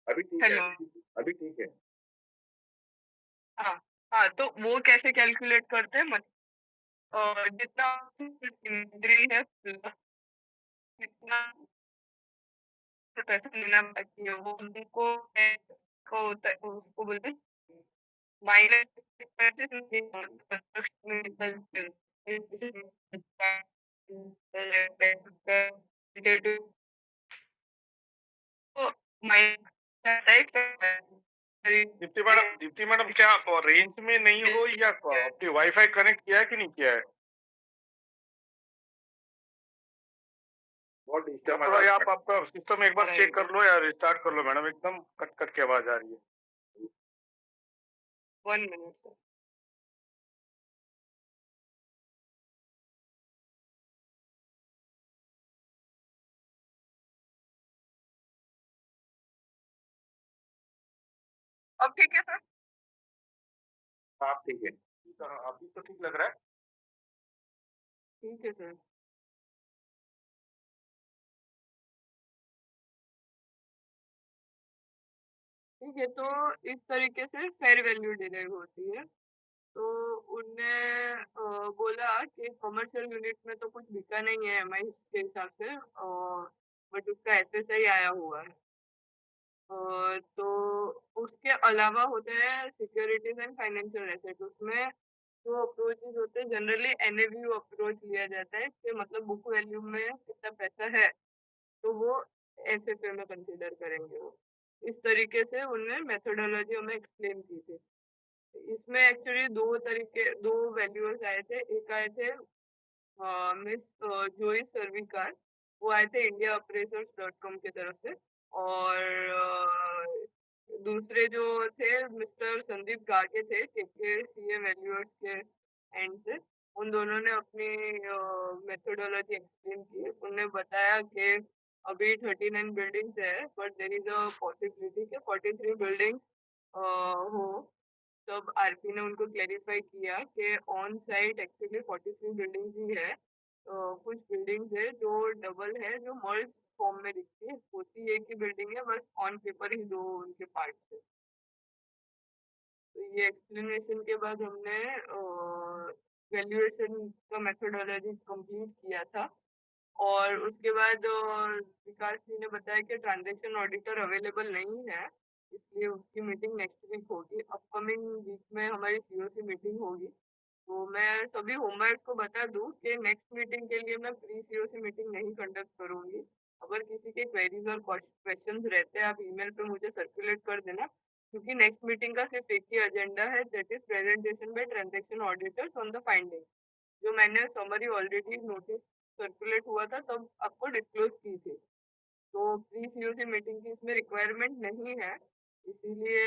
अभी ठीक है, हेलो। अभी ठीक है। हाँ, हाँ, तो वो कैसे कैलकुलेट करते हैं जितना इन्वेंटरी है प्लस जितना पैसा लेना बाकी है वो उनको को होता है उसको बोलते हैं माइनस दीप्ति मैडम क्या आप रेंज में नहीं हो या आपने वाईफाई कनेक्ट किया है कि नहीं किया है? बहुत डिस्टर्ब थोड़ा ये आप आपका सिस्टम एक बार चेक कर लो या रिस्टार्ट कर लो मैडम, एकदम कट कट के आवाज आ रही है। 1 मिनट। अब ठीक है सर? आप ठीक है, अभी तो ठीक लग रहा है। ठीक है सर। ठीक है, तो इस तरीके से फेयर वैल्यू डिराइव होती है। तो उनने बोला कि कमर्शियल यूनिट में तो कुछ बिका नहीं है एमआई के हिसाब से, बट उसका एसएसआई आया हुआ है। तो उसके अलावा होते हैं सिक्योरिटीज एंड फाइनेंशियल एसेट। उसमें जो अप्रोचेस होते हैं जनरली एनएवीयू अप्रोच लिया जाता है कि मतलब बुक वैल्यू में कितना पैसा है, तो वो एसएफए में कंसीडर करेंगे वो। इस तरीके से उनने मेथोडोलॉजी हमें एक्सप्लेन की थी। इसमें एक्चुअली दो वैल्यूअर्स आए थे। एक आए थे मिस जोई सर्विकार, वो आए थे इंडिया अप्रेजर्स डॉट कॉम की तरफ से। और दूसरे जो थे मिस्टर संदीप गागे थे के सीए वैल्यूअर्स के एंड से। उन दोनों ने अपनी मेथोडोलॉजी एक्सप्लेन की। उन्होंने बताया कि अभी 39 बिल्डिंग्स है but there is a possibility के 43 बिल्डिंग्स हो। तब आरपी ने उनको क्लेरिफाई किया कि ऑन साइट एक्चुअली 43 बिल्डिंग्स ही है। कुछ बिल्डिंग्स है जो डबल है, जो मर्ज फॉर्म में दिखती है, होती एक ही बिल्डिंग है, बस ऑन पेपर ही दो उनके पार्ट्स है। तो ये एक्सप्लेनेशन के बाद हमने वैल्यूएशन का मेथोडोलॉजी कंप्लीट किया था। और उसके बाद विकास जी ने बताया कि ट्रांजैक्शन ऑडिटर अवेलेबल नहीं है, इसलिए उसकी मीटिंग नेक्स्ट वीक होगी। अपकमिंग वीक में हमारी सीओसी मीटिंग होगी। तो मैं सभी होमवर्क को बता दूं कि नेक्स्ट मीटिंग के लिए मैं प्री सीओसी मीटिंग नहीं कंडक्ट करूंगी। अगर किसी के क्वेरीज और क्वेश्चंस रहते हैं आप ईमेल पे मुझे सर्कुलेट कर देना, क्योंकि नेक्स्ट मीटिंग का सिर्फ एक ही एजेंडा है, that is presentation by transaction auditors on the finding. जो मैंने समरी ऑलरेडी नोटिस सर्कुलेट हुआ था तब आपको डिस्क्लोज की थी। तो प्री सीओसी मीटिंग की इसमें रिक्वायरमेंट नहीं है, इसीलिए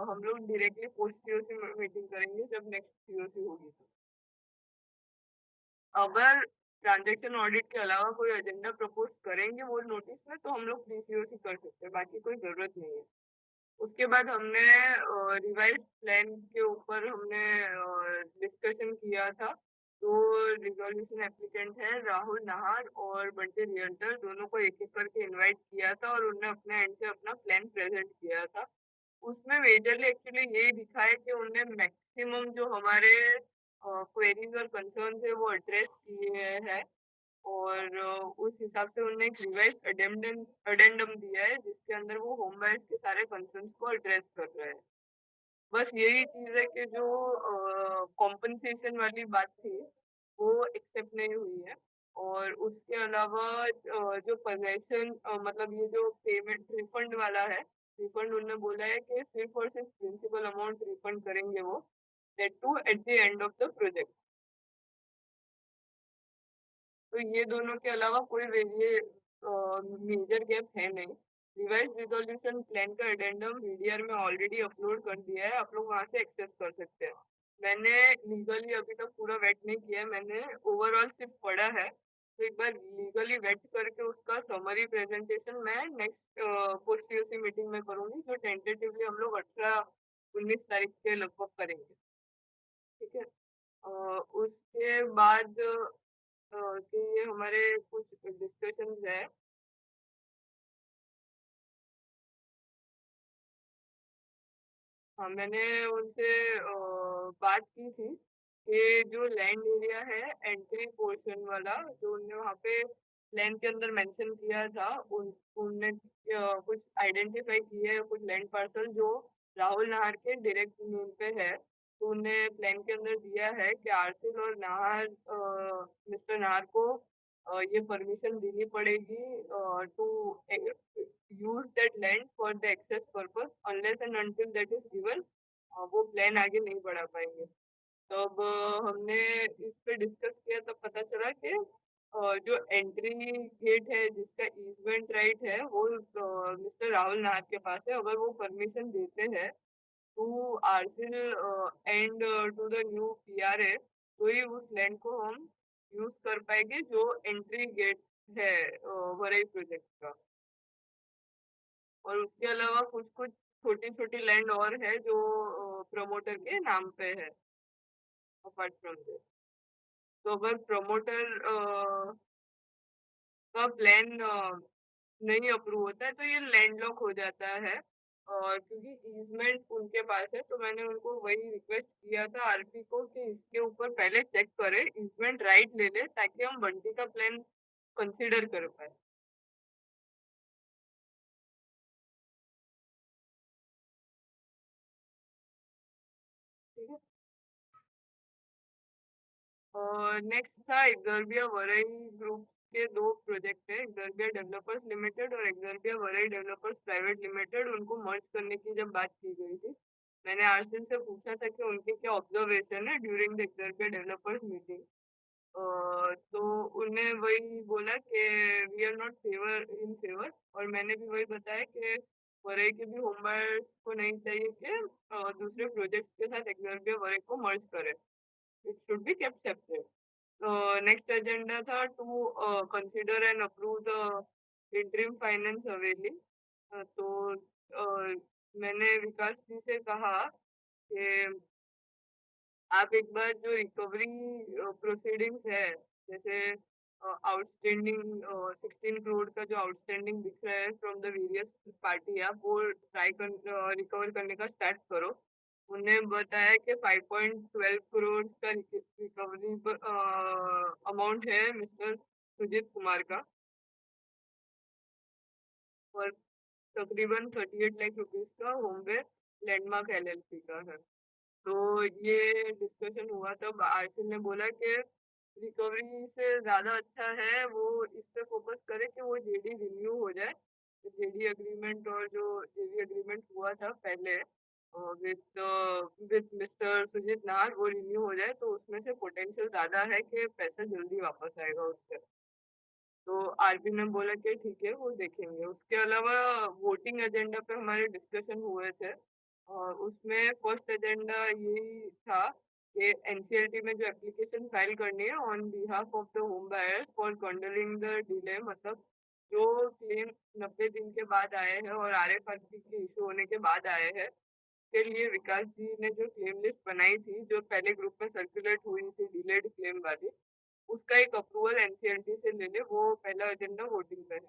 हम लोग डायरेक्टली पोस्ट सीओसी मीटिंग करेंगे जब नेक्स्ट सीओसी होगी। तो अगर ट्रांजैक्शन ऑडिट के अलावा कोई एजेंडा प्रपोज करेंगे वो नोटिस में तो हम लोग प्री सीओसी कर सकते हैं, बाकी कोई जरूरत नहीं है। उसके बाद हमने रिवाइज प्लान के ऊपर हमने डिस्कशन किया था। तो रिजोल्यूशन एप्लीकेंट है राहुल नाहर और बंटी रियल्टर, दोनों को एक एक करके इनवाइट किया था और उन्होंने अपने एंड से अपना प्लान प्रेजेंट किया था। उसमें मेजरली एक्चुअली यही दिखा है कि उन्होंने मैक्सिमम जो हमारे क्वेरीज और कंसर्न्स है वो एड्रेस किए हैं। और उस हिसाब से उन्होंने एक रिवाइज अडेंडम दिया है जिसके अंदर वो होम बायर्स के सारे कंसर्न्स को एड्रेस कर रहे हैं। बस यही चीज है कि जो कॉम्पनसेशन वाली बात थी वो एक्सेप्ट नहीं हुई है। और उसके अलावा जो पोजेशन मतलब ये जो पेमेंट रिफंड वाला है, रिफंड उन्होंने बोला है कि सिर्फ और सिर्फ प्रिंसिपल अमाउंट रिफंड करेंगे वो, that too at the end of the project. तो ये दोनों के अलावा कोई मेजर गैप है नहीं। रिवाइज रिजोल्यूशन प्लान का एडेंडम वीडीआर में ऑलरेडी अपलोड कर दिया है, आप लोग वहां से एक्सेस कर सकते हैं। मैंने लीगली अभी तक पूरा वेट नहीं किया, मैंने ओवरऑल सिर्फ पढ़ा है। तो एक बार लीगली वेट करके उसका समरी प्रेजेंटेशन मैं नेक्स्ट पोस्ट सीओसी मीटिंग में करूंगी, जो टेंटेटिवली हम लोग 18-19 तारीख के लगभग करेंगे। ठीक है। उसके बाद कि ये हमारे कुछ डिस्कशंस है। हाँ, मैंने उनसे बात की थी कि जो लैंड एरिया है एंट्री पोर्शन वाला, जो उनने वहाँ पे प्लान के अंदर मेंशन किया था, उन उनने कुछ आइडेंटिफाई किए हैं कुछ लैंड पार्सल जो राहुल नाहर के डायरेक्ट नेम पे है। तो उनने प्लान के अंदर दिया है कि आरसिल और नाहर मिस्टर नाहर को ये परमिशन देनी पड़ेगी to use that land for the access purpose unless and until that is given, वो प्लान आगे नहीं बढ़ा पाएंगे। तब हमने इस पे डिस्कस किया तब पता चला कि जो एंट्री गेट है जिसका ईजमेंट राइट है वो मिस्टर राहुल नाथ के पास है। अगर वो परमिशन देते हैं to ARCIL and to the new PRA तो ही उस लैंड को हम यूज कर पाएंगे जो एंट्री गेट है वरई प्रोजेक्ट का। और उसके अलावा कुछ-कुछ छोटी-छोटी लैंड और है जो प्रमोटर के नाम पे है अपार्ट फ्रॉम दिस। तो अगर प्रमोटर का प्लान नहीं अप्रूव होता है तो ये लैंडलॉक हो जाता है। और क्योंकि ईज़मेंट उनके पास है तो मैंने उनको वही रिक्वेस्ट किया था आरपी को कि इसके ऊपर पहले चेक करें, ईज़मेंट राइट ले लें ताकि हम बंटी का प्लान कंसीडर कर पाएँ। ठीक है? और नेक्स्ट था एक्सर्बिया वरई ग्रुप के दो प्रोजेक्ट है, एक्सर्बिया डेवलपर्स लिमिटेड और एक्सर्बिया वरई डेवलपर्स प्राइवेट लिमिटेड। उनको मर्ज करने की जब बात की गई थी, मैंने आरसिन से पूछा था कि उनके क्या ऑब्जर्वेशन है during the Xrbia developers meeting. तो उन्हें वही बोला कि we are not favour in favour. और मैंने भी वही बताया कि वरई के भी होम बायर्स को नहीं चाहिए कि दूसरे प्रोजेक्ट्स के साथ एक्सर्बिया वरई को मर्ज करें। It should be kept separate. Next agenda था to consider and approve the interim finance Haveli. तो मैंने विकास जी से कहा कि आप एक बार जो रिकवरी प्रोसीडिंग्स है, जैसे आउटस्टैंडिंग 16 करोड़ का जो आउटस्टैंडिंग दिख रहा है फ्रॉम द वेरियस पार्टी, आप वो ट्राई कर रिकवर करने का स्टार्ट करो। उन्हें बताया कि 5.12 करोड़ का रिकवरी अमाउंट है मिस्टर सुजीत कुमार का और तकरीबन 38 लाख रुपीस का होमवेयर लैंडमार्क एलएलपी का है। तो ये डिस्कशन हुआ तब आरसिल ने बोला कि रिकवरी से ज़्यादा अच्छा है वो इस पे फोकस करे कि वो जेडी रिन्यू हो जाए। जेडी एग्रीमेंट और जो जेडी एग्रीमेंट हुआ था पहले with with mister Sujit Nahar वो रिन्यू हो जाए तो उसमें से पोटेंशियल ज़्यादा है कि पैसा जल्दी वापस आएगा उससे। तो आरबी ने बोला कि ठीक है वो देखेंगे। उसके अलावा वोटिंग एजेंडा पे हमारे डिस्कशन हुए थे और उसमें फर्स्ट एजेंडा यही था कि एनसीएलटी में जो एप्लीकेशन फाइल करनी है on behalf of the home buyers for condoning the delay, मतलब जो क्लेम 90 दिन के बाद आए हैं और आरएफआरसी के इशू होने के बाद आए हैं के लिए विकास जी ने जो क्लेम लिस्ट बनाई थी जो पहले ग्रुप में सर्कुलेट हुई थी डिलेड क्लेम वाली, उसका एक अप्रूवल एनसीएलटी से ले ले। वो पहला एजेंडा वोटिंग पे है।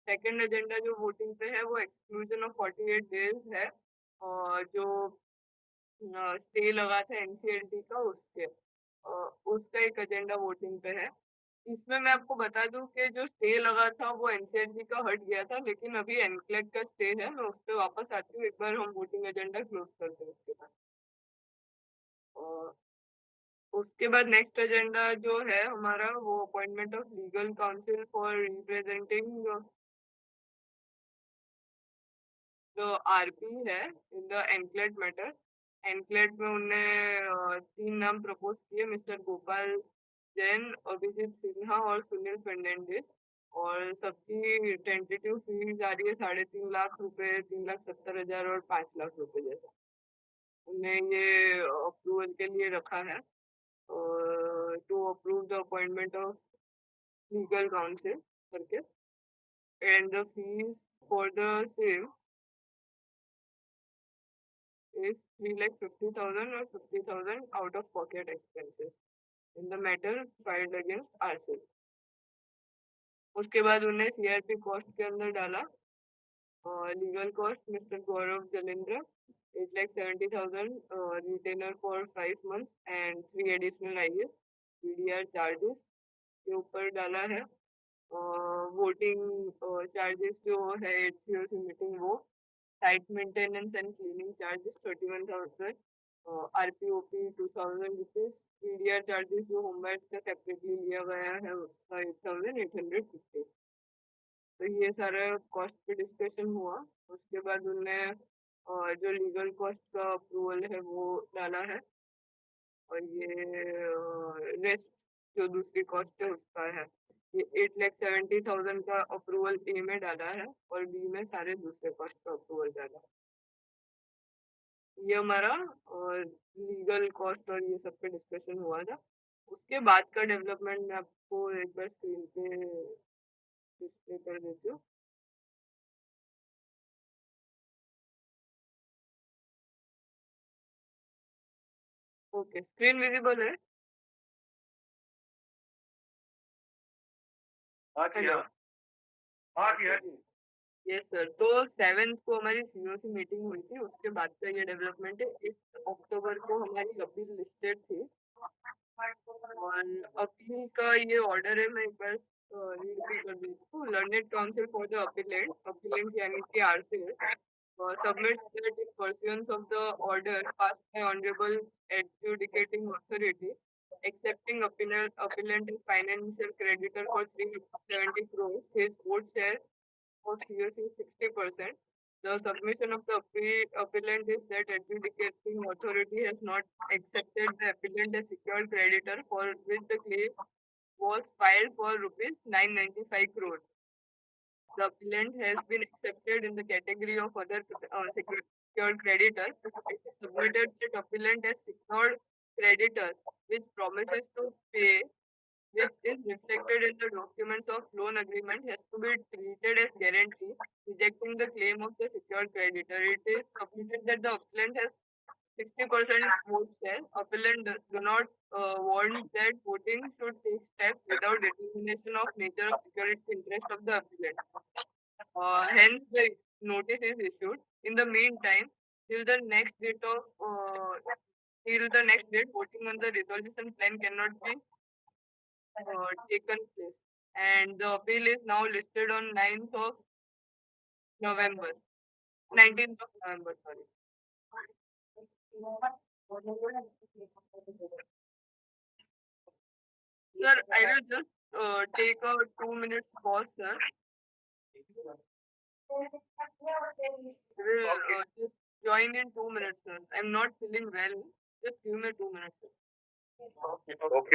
सेकंड एजेंडा जो वोटिंग पे है वो एक्सक्लूजन ऑफ 48 डेज है और जो स्टे लगा था एनसीएलटी का उसके उसका एक एजेंडा वोटिंग पे है। इसमें मैं आपको बता दूं कि जो स्टे लगा था वो एनसीएलटी का हट गया था लेकिन अभी एनक्लेट का स्टे है। मैं उस पर वापस आती हूँ, एक बार हम वोटिंग एजेंडा क्लोज करते हैं उसके बाद। और उसके बाद नेक्स्ट एजेंडा जो है हमारा वो appointment of legal council for representing जो आरपी है इन द एनक्लेट मैटर। एनक्लेट में उनने 3 नाम प्रपोज किए, मिस्टर गोपाल जैन, अभिजीत सिन्हा और सुनील फर्नांडिस। और सबकी टेंटेटिव फीस आ रही है 3.5 लाख रुपए, 3,70,000 और 5 लाख रुपए जैसा। उन्हें ये अप्रूवल के लिए रखा है to approve the appointment of legal counsel करके। And the fees for the same is 3,50,000 or 50,000 out of pocket expenses in the matter filed against RC। उसके बाद उन्हें सीआरपी कॉस्ट के अंदर डाला Legal cost, Mr. Gaurav Jalindra, 8,70,000, retainer for 5 months and 3 additional IS, PDR charges के ऊपर डाला है। वोटिंग चार्जेस जो है HCOC मीटिंग वो, site maintenance and cleaning charges 31,000, RPOP 2,000 rupees, PDR charges जो होम बायर्स का सेपरेटली लिया गया है उसका 8,850। तो ये सारा कॉस्ट पे डिस्कशन हुआ। उसके बाद उनने जो लीगल कॉस्ट का अप्रूवल है वो डाला है, और ये रेस्ट जो दूसरी कॉस्ट है उसका है। ये 8,70,000 का अप्रूवल ए में डाला है और बी में सारे दूसरे कॉस्ट का अप्रूवल डाला है। ये हमारा लीगल कॉस्ट और ये सब पे डिस्कशन हुआ था। उसके बाद का डेवलपमेंट मैं आपको एक बार स्क्रीन पे डिस्प्ले कर देती हूँ। ओके, स्क्रीन विजिबल है? हाँ जी, हेलो। हाँ जी, हाँ जी। यस सर, तो 7th को हमारी सीओसी मीटिंग हुई थी, उसके बाद का ये डेवलपमेंट है। 8 अक्टूबर को हमारी अपील लिस्टेड थी, और अपील का ये ऑर्डर है, मैं एक बार रीड भी कर देती हूँ। Learned council for the appellate यानी कि RCS submits that in pursuance of the order passed by Honorable Adjudicating Authority, accepting appellant as financial creditor for 370 crores, his vote share of COC is 60%. The submission of the appellant is that adjudicating authority has not accepted the appellant as secured creditor for which the claim was filed for rupees 995 crores. The appellant has been accepted in the category of other secured creditors. It is submitted that appellant as secured creditor, which promises to pay, which is reflected in the documents of loan agreement, has to be treated as guarantee, rejecting the claim of the secured creditor. It is submitted that the appellant has 60% vote share. Appellant do not want that voting should take steps without determination of nature of security interest of the appellant. Hence, the notice is issued. In the meantime, till the next date, voting on the resolution plan cannot be taken place, and the appeal is now listed on 9th of November, 19th of November. Sorry. Sir, I will just take a 2 minutes pause, sir. I will just join in 2 minutes, sir. I'm not feeling well. Just give me 2 minutes, sir. Okay.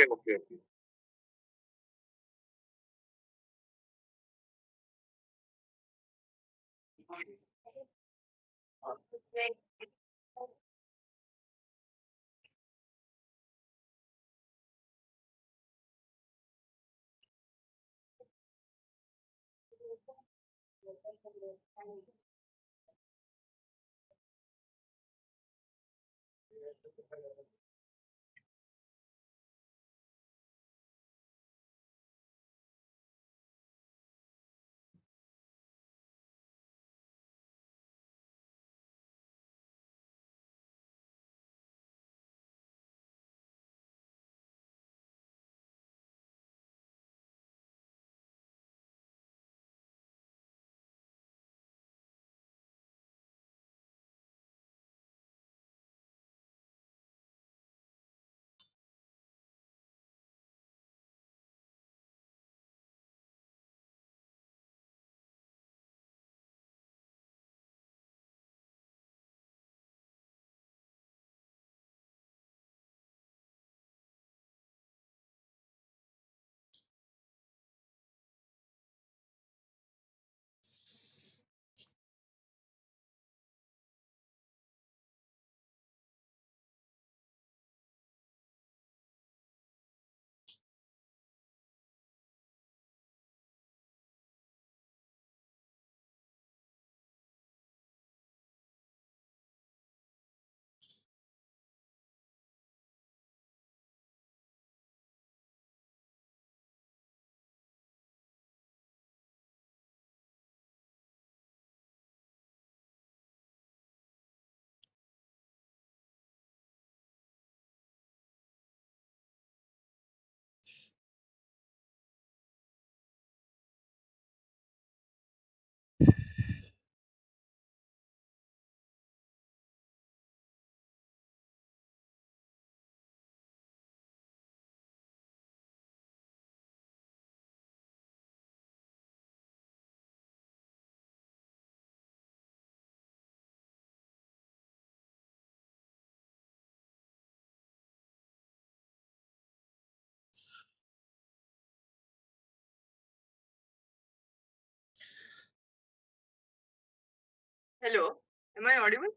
Hello, am I audible?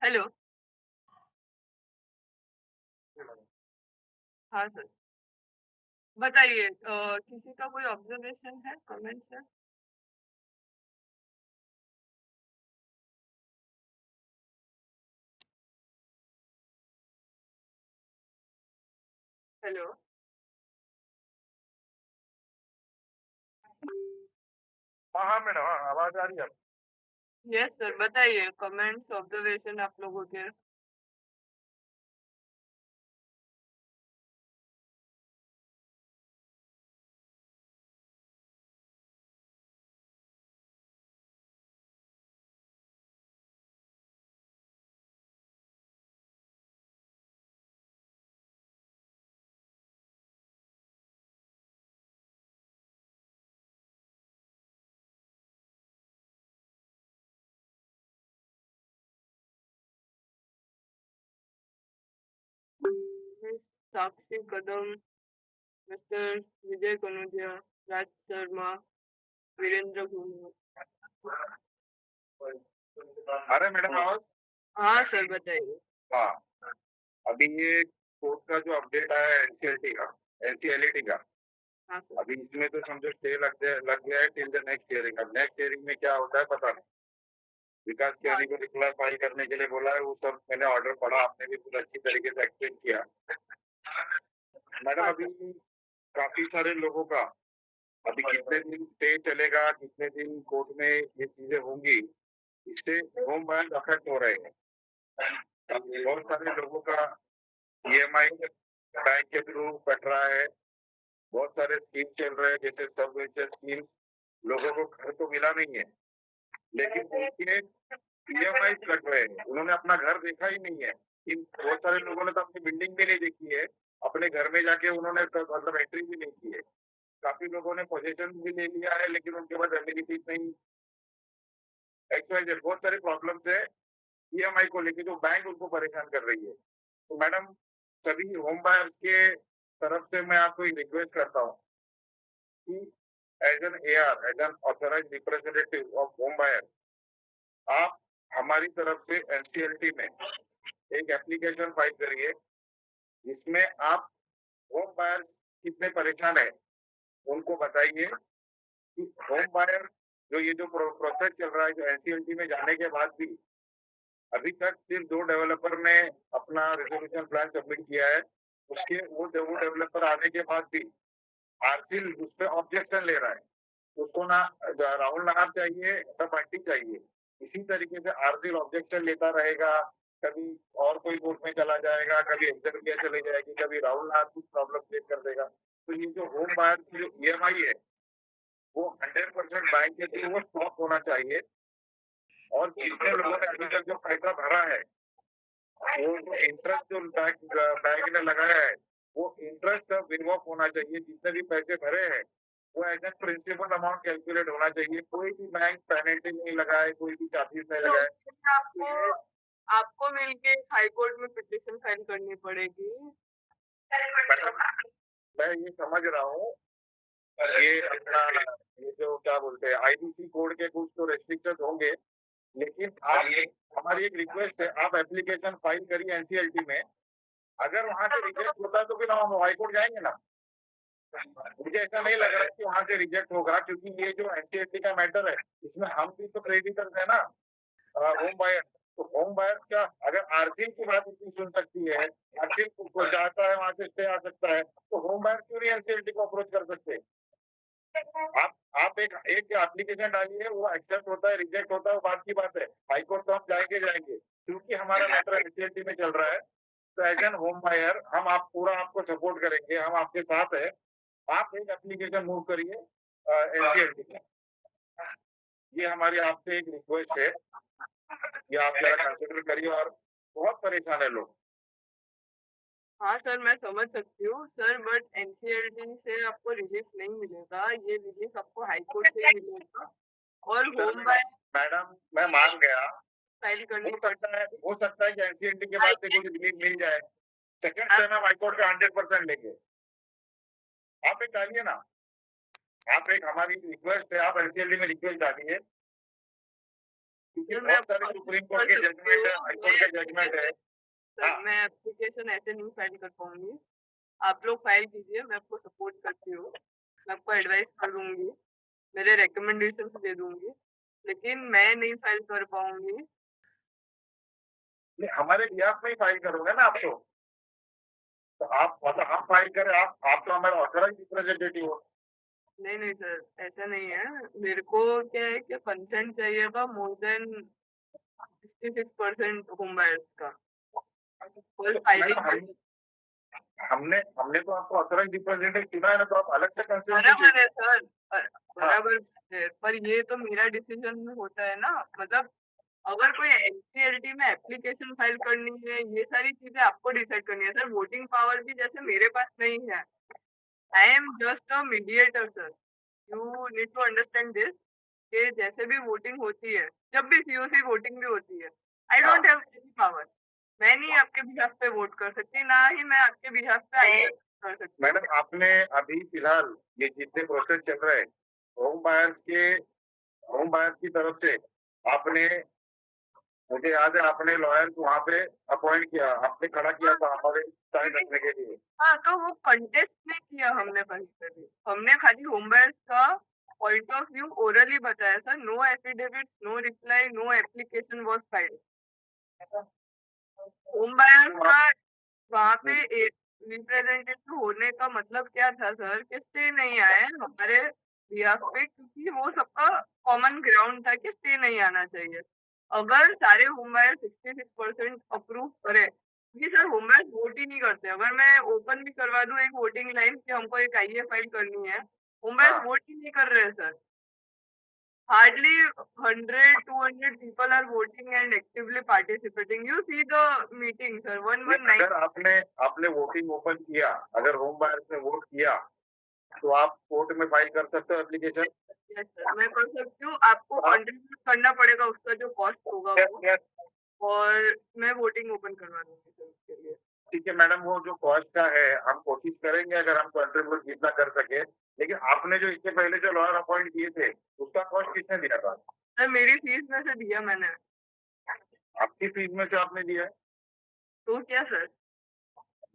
Hello. हाँ sir, बताइए किसी का कोई observation है, comment है? Hello. हाँ हाँ madam, हाँ आवाज आ रही है। यस सर, बताइए कमेंट्स, ऑब्जर्वेशन आप लोगों के। मिस साक्षी कदम, मिस्टर विजय कनौजिया, राज शर्मा, वीरेंद्र भूमि। अरे मैडम आवाज। हाँ सर, बताइए। हाँ, अभी ये कोर्ट का जो अपडेट आया है एनसीएलटी का, एनसीएलटी का, हाँ सर। अभी इसमें तो समझो स्टे लग गया है टिल द नेक्स्ट हियरिंग। अब नेक्स्ट हियरिंग में क्या होता है पता नहीं। विकास हाँ कियानी को रिप्लाई फाइल करने के लिए बोला है, वो सब मैंने ऑर्डर पढ़ा, आपने भी पूरा अच्छी तरीके से एक्सप्लेन किया। मैडम हाँ अभी सर। काफी सारे लोगों का अभी कितने दिन स्टे चलेगा, कितने दिन कोर्ट में ये चीजें होंगी, इससे होम बायर्स अफेक्ट हो रहे हैं। बहुत सारे लोगों का ईएमआई बैंक के थ्रू कट रहा है। बहुत सारे स्कीम चल रहे हैं, जैसे सब वेंचर स्कीम। लोगों को घर तो मिला नहीं है, लेकिन उनके ईएमआई कट रहे हैं। उन्होंने अपना घर देखा ही नहीं है। इन बहुत सारे लोगों ने तो अपनी बिल्डिंग भी नहीं देखी है, अपने घर में जाके उन्होंने मतलब एंट्री भी नहीं की है। काफी लोगों ने पोजीशन भी ले लिया है, लेकिन उनके पास एमिनिटीज नहीं। एक्चुअली बहुत सारी प्रॉब्लम्स है ईएमआई को लेके, जो बैंक उनको परेशान कर रही है। तो मैडम, सभी होम बायर्स के तरफ से मैं आपको एक रिक्वेस्ट करता हूँ कि as an AR, as an authorised representative of home buyer, आप हमारी तरफ से एनसीएलटी में एक एप्लीकेशन फाइल करिए, जिसमें आप होम बायर्स कितने परेशान है उनको बताइए कि होम बायर जो ये जो प्रोसेस चल रहा है, जो एनसीएलटी में जाने के बाद भी अभी तक सिर्फ 2 डेवलपर ने अपना रेजोल्यूशन प्लान सबमिट किया है। उसके वो डेवलपर आने के बाद भी आरसील उस पर ऑब्जेक्शन ले रहा है। उसको ना राहुल नाहर चाहिए ना बंटी चाहिए। इसी तरीके से आरसील ऑब्जेक्शन लेता रहेगा, कभी और कोई कोर्ट में चला जाएगा, कभी इंटरव्यू चले जाएगी, कभी राहुल नाहर कुछ प्रॉब्लम क्रिएट कर देगा। तो ये जो होम बायर की जो ईएमआई है, वो 100% बैंक के थ्रू वो स्टॉप होना चाहिए। और जितने लोगों ने अभी तक जो पैसा भरा है, वो जो इंटरेस्ट जो बैंक ने लगाया है, वो इंटरेस्ट विन ऑफ होना चाहिए। जितने भी पैसे भरे हैं, वो as an principal amount calculate होना चाहिए। कोई भी बैंक पेनल्टी नहीं लगाए, कोई भी चार्जेस नहीं तो लगाए। उसके लिए आपको आपको मिलके हाई कोर्ट में पिटीशन फाइल करनी पड़ेगी। मैं ये समझ रहा हूँ, ये अपना ये जो क्या बोलते हैं आईबीसी कोड के कुछ तो रेस्ट्रिक्शन होंगे, लेकिन आप हमारी एक रिक्वेस्ट है, आप एप्लीकेशन फाइल करिए एनसीएलटी में। अगर वहां से रिजेक्ट होता है तो फिर हम हाई कोर्ट जाएंगे ना। मुझे ऐसा नहीं लग रहा है कि वहां से रिजेक्ट होगा, क्योंकि ये जो एनसीएलटी का मैटर है, इसमें हम भी तो क्रेडिटर्स है ना, होम बायर। तो होम बायर का अगर आरसीएल की बात इतनी सुन सकती है, आरसीएल को चाहता है वहां से स्टे आ सकता है, तो होम बायर क्यों नहीं एनसीएलटी को अप्रोच कर सकते? आप एक एक एप्लीकेशन डालिए, वो एक्सेप्ट होता है रिजेक्ट होता है, वो बात की बात है। हाईकोर्ट तो हम जाएंगे, क्योंकि हमारा मैटर एनसीएलटी में चल रहा है। तो एज एन होम बायर हम आप पूरा आपको सपोर्ट करेंगे, हम आपके साथ है। आप एक एप्लीकेशन मूव करिए एनसीएलटी में। ये हमारी आपसे एक रिक्वेस्ट है, ये आप जरा कंसिडर करिए। और बहुत परेशान है लोग। हाँ सर, मैं समझ सकती हूँ सर, बट एनसीएलटी से आपको रिलीफ नहीं मिलेगा। ये रिलीफ आपको हाई कोर्ट से मिलेगा। और होम बाय मैडम मैं मान गया, फाइल करनी हो सकता है कि एनसीएलटी के बाद से कुछ रिलीफ मिल जाए। सेकंड टाइम हम हाईकोर्ट का 100% लेंगे। आप एक डालिए ना, आप एक हमारी रिक्वेस्ट है, आप एनसीएलटी में रिक्वेस्ट डालिए, क्योंकि सर मैं बहुत सारे सुप्रीम कोर्ट के जजमेंट है, हाई कोर्ट के जजमेंट है। सर हाँ, मैं एप्लीकेशन ऐसे नहीं फाइल कर पाऊंगी। आप लोग फाइल कीजिए, मैं आपको सपोर्ट करती हूँ, मैं आपको एडवाइस कर दूंगी, मेरे रिकमेंडेशन दे दूंगी, लेकिन मैं नहीं फाइल कर पाऊंगी। नहीं, हमारे बिहाफ में ही फाइल करोगे ना आप तो आप मतलब हम फाइल करें, आप तो हमारे ऑथराइज रिप्रेजेंटेटिव हो। नहीं नहीं सर, ऐसा नहीं है। मेरे को क्या है कि कंसेंट चाहिए था मोर देन 66% होम बायर्स का फुल तो मैडम फाइलिंग। हमने हमने तो आपको ऑथराइज रिप्रेजेंटेटिव चुना है ना, तो आप अलग से कंसर्न क्यों बराबर है चाहिए? सर, हाँ, बराबर है, पर ये तो मेरा डिसीजन होता है ना। मतलब अगर कोई एनसीएलटी में एप्लीकेशन फाइल करनी है, ये सारी चीजें आपको डिसाइड करनी है सर। वोटिंग पावर भी जैसे मेरे पास नहीं है। I am just a mediator sir, you need to understand this, कि जैसे भी वोटिंग होती है, जब भी सीओसी वोटिंग भी होती है, आई हाँ। Don't have any power. मैं नहीं आपके बिहाफ पे वोट कर सकती, ना ही मैं आपके बिहाफ पे आई कर सकती हूँ। मैडम आपने अभी फिलहाल ये जितने प्रोसेस चल रहे हैं, होम बायर्स के होम बायर्स की तरफ से आपने, मुझे याद है आपने लॉयर को वहाँ पे अपॉइंट किया, आपने खड़ा किया हाँ, था हमारे साइन रखने के लिए। हाँ, तो वो कंटेस्ट नहीं किया हमने कहीं पे भी। हमने खाली होम बायर्स का पॉइंट ऑफ व्यू ओरली बताया sir. No affidavit, no reply, no application was filed. Home buyers तो का आप वहाँ पे रिप्रेजेंटेटिव होने का मतलब क्या था सर, कि स्टे नहीं आए हमारे बिहाफ पे, क्योंकि वो सबका कॉमन ग्राउंड था कि स्टे नहीं आना चाहिए। अगर सारे होम बायर 66% अप्रूव करे, क्योंकि सर होम बायर वोट ही नहीं करते। अगर मैं ओपन भी करवा दूं एक वोटिंग लाइन कि हमको एक आईए फाइल करनी है, होम बायर हाँ, वोट ही नहीं कर रहे हैं sir. Hardly 100, 200 people are voting and actively participating. You see the meeting, sir. ये 119. अगर आपने आपने वोटिंग ओपन किया, अगर होम बायर्स ने वोट किया, तो आप कोर्ट में फाइल कर सकते हो एप्लीकेशन। यस सर, मैं कर सकती हूँ। आपको कंट्रीब्यूट करना पड़ेगा, उसका जो कॉस्ट होगा वो। यस, और मैं वोटिंग ओपन करवा दूंगी सर उसके लिए। ठीक है मैडम, वो जो कॉस्ट का है हम कोशिश करेंगे अगर हम कंट्रीब्यूट जितना कर सके, लेकिन आपने जो इससे पहले जो लॉयर अपॉइंट किए थे, उसका कॉस्ट किसने दिया था? सर मेरी फीस में से दिया मैंने। आपकी फीस में से आपने दिया है? तो क्या सर?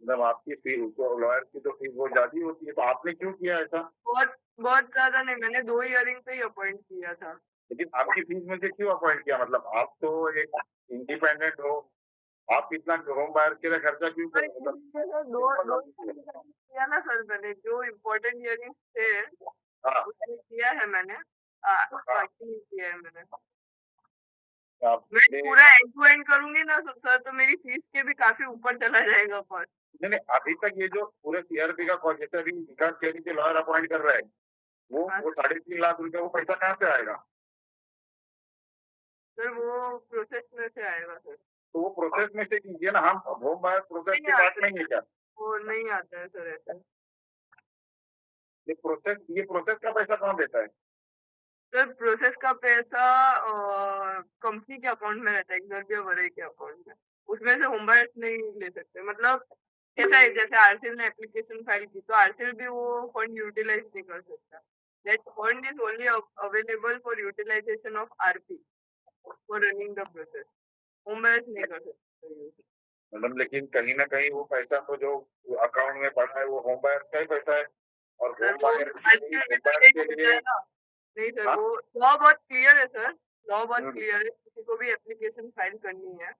मतलब आपकी फीस, तो लॉयर की तो फीस बहुत ज्यादा होती है, तो आपने क्यों किया ऐसा? बहुत बहुत ज्यादा नहीं, मैंने 2 ईयरिंग पे ही अपॉइंट किया था। लेकिन आपकी फीस में से क्यों अपॉइंट किया? मतलब आप तो एक इंडिपेंडेंट हो, आप इतना होम बायर के लिए खर्चा क्यों पर करो? मतलब सर दो किया ना सर, मैंने जो इम्पोर्टेंट ईयरिंग्स थे हाँ, उसमें किया है मैंने। हाँ, बाकी नहीं किया है मैंने। मैं आपने पूरा एंड टू एंड करूंगी ना सर, तो मेरी फीस के भी काफी ऊपर चला जाएगा कॉस्ट। नहीं नहीं, अभी तक ये जो पूरे सीआरपी का कॉस्ट, जैसे अभी विकास केरी के लॉयर अपॉइंट कर रहे हैं, हाँ वो 3.5 लाख रुपए, वो पैसा कहाँ से आएगा? सर, वो प्रोसेस में से आएगा सर। तो वो प्रोसेस में से कीजिए ना, हम होम बायर प्रोसेस नहीं के पार्ट आता, नहीं है क्या? वो नहीं आता है सर ऐसा। ये प्रोसेस का पैसा कौन देता है? सर प्रोसेस का पैसा कंपनी के अकाउंट में रहता है, एक्सर्बिया वरई के अकाउंट में। उसमें से होम बायर्स नहीं ले सकते। मतलब ऐसा है, जैसे आरसीएल ने एप्लीकेशन फाइल की, तो आरसीएल भी वो फंड यूटिलाइज नहीं कर सकता। That fund is only available for utilisation of RP for running the process. Home buyers नहीं कर सकते। मतलब लेकिन कहीं ना कहीं वो पैसा तो जो अकाउंट में पड़ा है, वो होम बायर का ही पैसा है, और सर होम वो बायर आरसीएल भी तो के एक होता लिए। है ना। नहीं सर, हाँ, वो लॉ बहुत क्लियर है सर। लॉ बहुत हम्म, क्लियर है, किसी को भी एप्लीकेशन फाइल करनी है,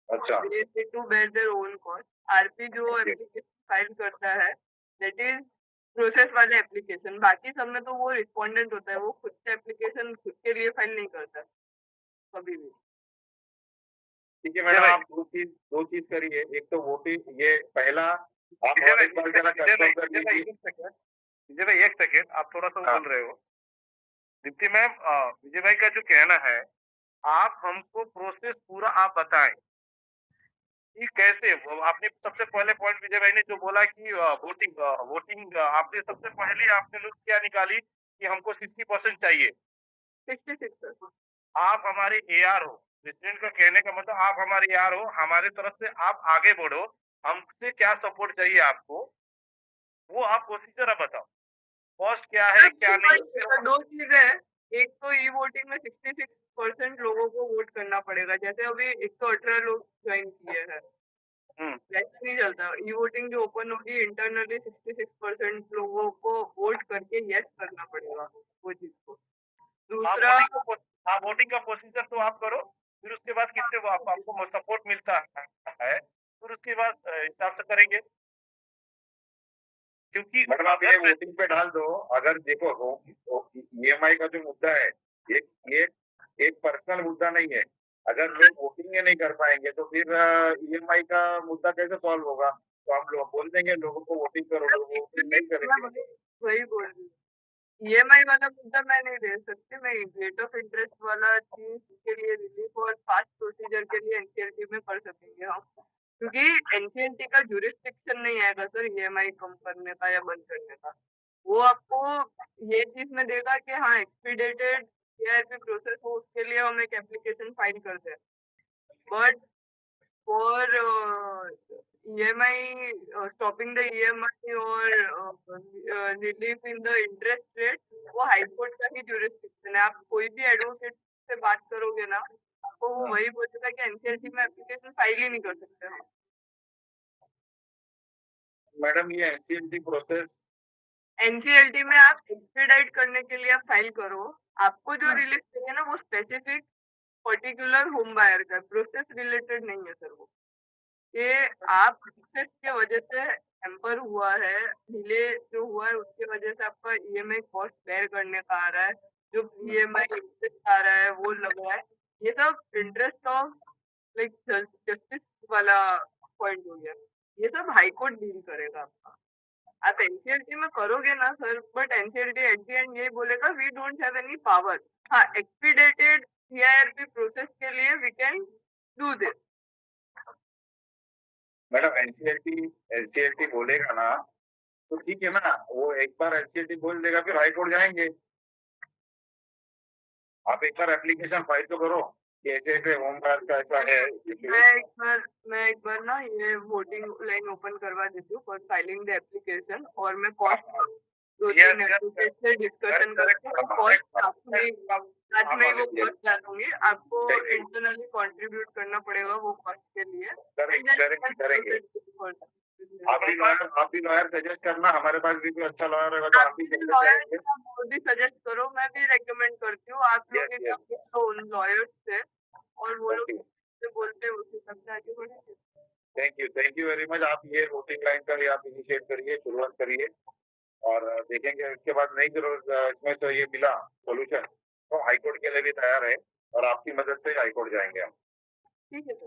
अच्छा, they need to bear their own cost। RP जो ओके। एप्लीकेशन फाइल करता है, दैट इज प्रोसेस वाले एप्लीकेशन। बाकी सब में तो वो रिस्पोंडेंट होता है, वो खुद से एप्लीकेशन खुद के लिए फाइल नहीं करता कभी भी। ठीक है मैडम, आप दो चीज करिए। एक तो वोटिंग, ये पहला आप विजय और भाई, एक बार जरा विजय भाई, कंफर्म कर विजय भाई, लीजिए। एक सेकंड। विजय भाई, एक सेकंड, आप थोड़ा सा वो हाँ, बोल रहे हो। दीप्ति मैम, विजय भाई का जो कहना है, आप हमको प्रोसेस पूरा आप बताएं कि कैसे आपने सबसे पहले पॉइंट विजय भाई ने जो बोला कि वोटिंग आपने सबसे पहले आपने लोग क्या निकाली कि हमको 60% चाहिए। 66 आप हमारे एआर हो, प्रेसिडेंट का कहने का मतलब आप हमारे एआर हो, हमारे तरफ से आप आगे बढ़ो, हमसे क्या सपोर्ट चाहिए आपको, वो आप प्रोसीजर अब बताओ। कॉस्ट क्या है क्या नहीं तो दो चीजें हैं। एक तो ई वोटिंग में 66% लोगों को वोट करना पड़ेगा, जैसे अभी 118 लोग ज्वाइन किए हैं, वैसे नहीं चलता। ई वोटिंग जो ओपन होगी इंटरनली 66% लोगों को वोट करके यस करना पड़ेगा वो चीज को। दूसरा हाँ वोटिंग का प्रोसीजर तो आप करो, फिर उसके बाद किससे आपको सपोर्ट मिलता है, फिर उसके बाद हिसाब से करेंगे, क्योंकि मतलब आप ये वोटिंग पे डाल दो। अगर देखो ईएमआई का जो मुद्दा है एक पर्सनल मुद्दा नहीं है। अगर लोग वोटिंग नहीं कर पाएंगे तो फिर ईएमआई का मुद्दा कैसे सॉल्व होगा? तो हम लोग बोल देंगे लोगों को वोटिंग करो, लोग वोटिंग नहीं करेंगे। वही बोल रही हूँ, ईएमआई वाला मुद्दा मैं नहीं दे सकती। मैं रेट ऑफ इंटरेस्ट वाला चीज के लिए रिलीफ और फास्ट प्रोसीजर के लिए एनसीएलटी में कर सकेंगे हम, क्योंकि एनसीएलटी का जुरिस्डिक्शन नहीं आएगा सर ईएमआई कम करने का या बंद करने का। वो आपको ये चीज में देगा कि हाँ एक्सपीडेटेड सीआरपी प्रोसेस हो, उसके लिए हम एक एप्लीकेशन फाइल करते हैं। But for EMI, stopping the EMI और relief in the interest rate, वो हाईकोर्ट का ही जुरिस्डिक्शन है। आप कोई भी एडवोकेट से बात करोगे ना, तो वो वही बोलेगा कि एनसीएलटी में एप्लीकेशन फाइल ही नहीं कर सकते हम। मैडम ये एनसीएलटी प्रोसेस, एनसीएलटी में आप एक्सपीडाइट करने के लिए आप फाइल करो, आपको जो रिलीफ चाहिए ना वो स्पेसिफिक पर्टिकुलर होम बायर का प्रोसेस रिलेटेड नहीं है सर। वो ये आप प्रोसेस की वजह से टेम्पर हुआ है, डिले जो हुआ है उसके वजह से आपका ईएमआई कॉस्ट बेयर करने का आ रहा है, जो ईएमआई इंटरेस्ट आ रहा है वो लग रहा है, ये सब इंटरेस्ट ऑफ लाइक जस्टिस वाला पॉइंट हो गया। ये सब हाई कोर्ट डील करेगा आपका। आप एनसीएलटी में करोगे ना sir, but NCLT at the end यही बोलेगा we don't have any power. हाँ एक्सपीडेटेड सीआईआरपी प्रोसेस के लिए we can do this. Madam NCLT बोलेगा ना तो ठीक है ना, वो एक बार एनसीएलटी बोल देगा फिर हाईकोर्ट जाएंगे। आप एक बार एप्लीकेशन फाइल तो करो कि ऐसे ऐसे होम बायर का ऐसा है। मैं एक बार ना ये वोटिंग लाइन ओपन करवा देती हूँ फॉर फाइलिंग द एप्लीकेशन, और मैं कॉस्ट दो तीन एप्लीकेशन से डिस्कशन करके कॉस्ट साथ में वो कॉस्ट डालूंगी। आपको इंटरनली कंट्रीब्यूट करना पड़ेगा वो कॉस्ट के लिए। करेंगे। आप भी लॉयर सजेस्ट करना, हमारे पास भी कोई अच्छा लॉयर होगा तो आप भी सजेस्ट करो। मैं भी रेकमेंड करती हूँ आप लोग उन लॉयर्स से, और वो लोग बोलते हैं उसी सब से आगे बढ़ेंगे। Thank you very much. आप ये वोटिंग लाइन का भी आप इनिशिएट करिए, शुरुआत करिए, और देखेंगे उसके बाद नहीं जरूर इसमें तो ये मिला सोल्यूशन तो हाईकोर्ट के लिए भी तैयार है, और आपकी मदद से हाईकोर्ट जाएंगे हम। ठीक है सर।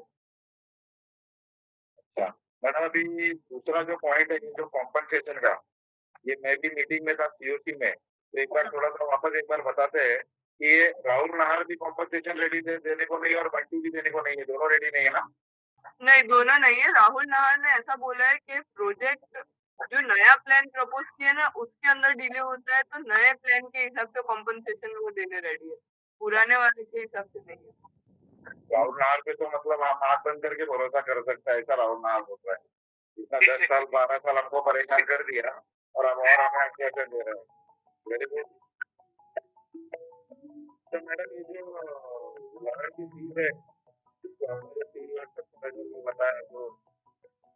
अच्छा मैडम, अभी दूसरा जो पॉइंट है जो कॉम्पनसेशन का, ये मैं भी मीटिंग में था सीओसी में, तो एक बार थोड़ा सा वापस एक बार बताते हैं कि ये राहुल नाहर भी कॉम्पनसेशन रेडी देने को नहीं और बंटी भी देने को नहीं है, दोनों रेडी नहीं है ना? नहीं दोनों नहीं है। राहुल नाहर ने ऐसा बोला है कि प्रोजेक्ट जो नया प्लान प्रपोज किया ना उसके अंदर डिले होता है तो नए प्लान के हिसाब से कॉम्पनसेशन वो देने रेडी है, पुराने वाले के हिसाब से नहीं है। राहुल नाहर पे तो मतलब हम हाथ बंद करके भरोसा कर सकता है, ऐसा राहुल नाहर बोल रहा है। इतना 10 साल 12 साल हमको परेशान कर दिया और अब और हमें आश्वासन दे रहे हैं। Very good. तो मैडम ये जो लॉयर की फीस है 3 लाख 70,000 जो बताया, तो